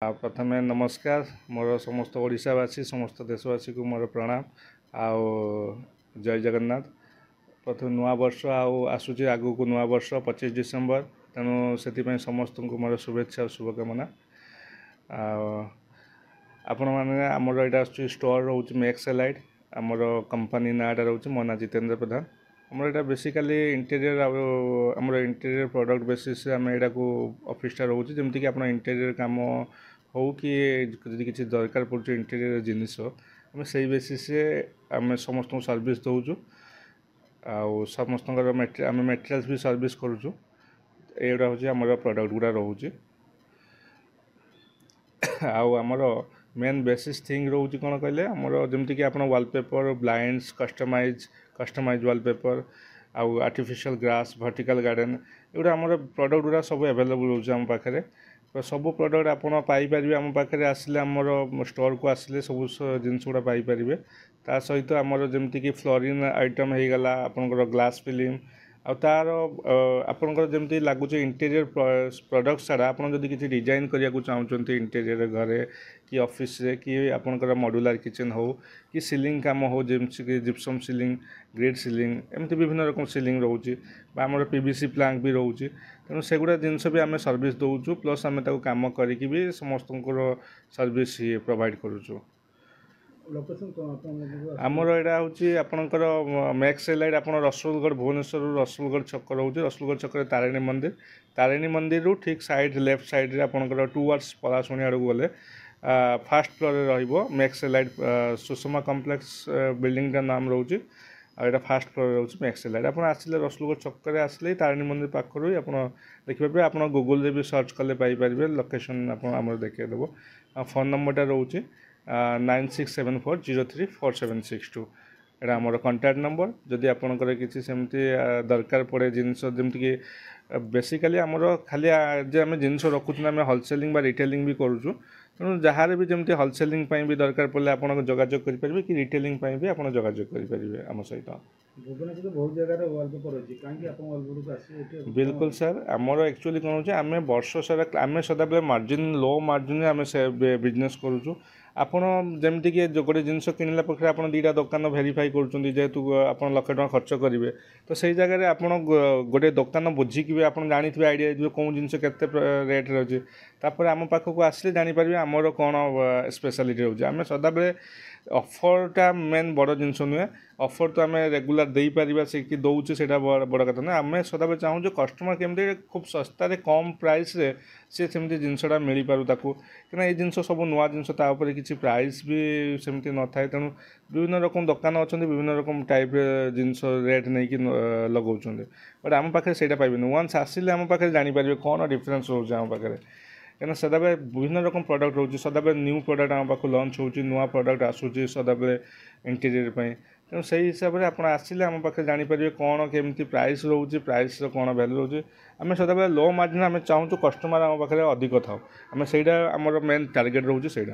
प्रथमे नमस्कार मोर समस्त ओडिशावासी समस्त देशवासी को मोर प्रणाम आओ जय जगन्नाथ। प्रथम नुआ वर्ष आसूची आगु को नुआ वर्ष 25 डिसेम्बर तेणु से समस्त को मोर शुभेच्छा और शुभकामना। आपण मैंने आमर यहाँ स्टोर रोच मैक्सलाइट आमर कंपनी नाटा रोच मो ना जितेंद्र प्रधान। आमर यहाँ बेसिकाली इंटेरियर आमर इंटेरियर प्रोडक्ट बेसिस आम यहाँ को ऑफिसटा रोचे जमीक आप इंटेरियर काम हो कि किसी दरकार पड़े इंटेरियर जिनिस आम से बेसिस आम समस्त सर्विस दौचु समस्त आम मेटेरियल्स भी सर्विस करुचु। एटा हूँ आमर प्रोडक्ट गुड़ा रोचे आमर मेन बेसिस थिंग रोचे कौन कहले आमर जमीक आप वालपेपर ब्लाइंड्स कस्टमाइज वालपेपर आउ आर्टिफिशियल ग्रास वर्टिकल गार्डन एगुड़ा आमर प्रोडक्ट गुड़ा सब अवेलेबल रोचे आम पाखे तो सब प्रोडक्ट आपड़ पाइपर आम पाखे आसिले आमर स्टोर को आसिले सब जिनस गुड़ा पाइपर ता सहित आमर जमीक फ्लोरिन आइटम हो गला आपंकर ग्लास फिल्म आ तार आपंकर जमी लगुच इंटेरियर प्रोडक्ट सारा आप किसी डिजाइन करने चाहते इंटेरियर घरे कि ऑफिस रे कि आपंकर मॉड्यूलर किचन हो कि सीलिंग काम हो जमीक जिप्सम सीलिंग ग्रेड सीलिंग एमती विभिन्न रकम सीलिंग रोचे आमर पीवीसी प्लांक भी रोचे तेणु सेगुड़ा जिनस भी आम सर्विस दौचु प्लस आम काम करके भी समस्त सर्विस प्रोवाइड करुचु। आमर यहाँ हूँ आपणकर मैक्सलाइट आप रसुलगढ़ भुवनेश्वर रसुलगढ़ छक रोचे रसुलगढ़ छक तारिणी मंदिर रू ठीक साइड लेफ्ट साइड रे आपणकर टुवर्ड्स पलाशुणी आड़ को गले फास्ट फ्लोर रे मैक्सलाइट सुषमा कम्प्लेक्स बिल्डिंग नाम रोचे आटा फास्ट फ्लोर रोचे मैक्सलाइट आप आसिले रसुलगढ़ छक आसिले तारिणी मंदिर पाखर आप देखिए आप गूगल भी सर्च कले पाइपर लोकेशन आप देखदेव फोन नंबरटा रोचे 9674034762 एटा आमर कंटाक्ट नंबर जदि आपंकर किसी सेमती दरकार पड़े जिनस जमीक बेसिकाली आमर खाली जे आम जिनस रखुना आम होलसेलिंग बा रिटेलिंग भी करुचु तेणु जहाँ भी जमी होलसेलिंग भी दरकार पड़े आप जोगाजोग करेंगे कि रिटेलिंग भी आप जोगाजोग करेंगे आम सहित भुवनेश्वर बहुत जगह वालपेपर अच्छी कहीं बिल्कुल सर आमर एक्चुअली कौन हो आम वर्ष सारा आम सदाबे मार्जिन लो मार्जिन आम से बिजनेस करुचु आपड़ जमीक गोटे जिनस किणला पाखे आप दुटा दुकान भेरीफाई करेतु आप लक्ष टाँग खर्च करेंगे तो सही जगह आप गोटे दुकान बुझिकी भी आप जानी आइडिया कौन जिनस के रेट रोचे तापर आम पाखक आसिले जापर आमर कौन स्पेशलिटी रोचे आम सदाबे ऑफरटा मेन बड़ जिनस नुहे ऑफर तो आम रेगुलर दे पार से कि दौचे से बड़ कथा ना आम सदाबे चाहूँ कस्टमर केमती खूब सस्तार कम प्राइस रे सी सेमती जिनसटा मिल पारू ताकू क्या ये जिनस सब नुआ जिनस किसी प्राइस भी सेमती न थाए तेणु विभिन्न रकम दुकान अच्छा विभिन्न रकम टाइप जिनस रेट नहीं कि लगाऊँ बट आम पाखे से पाइबे वन्स आसिले आम पाखे जापर कौन डिफरेन्स रोचे आम पाखे क्या सदाबे विभिन्न रकम प्रोडक्ट रोचे सदाबे न्यू प्रोडक्ट आम पाख लंच हो नुआ प्रोडक्ट आसूँ सदाबे इंटेरियर तेणु से हिसाब से आप आसिले आम पाखे जापर कौन केमती प्राइस रोचे प्राइस कौन भैल्यू रोचे आम सदाबे लो मार्जिन आम चाहूँ कस्टमर आम पाखे अधिक था आम से आमर मेन टार्गेट रोचे से।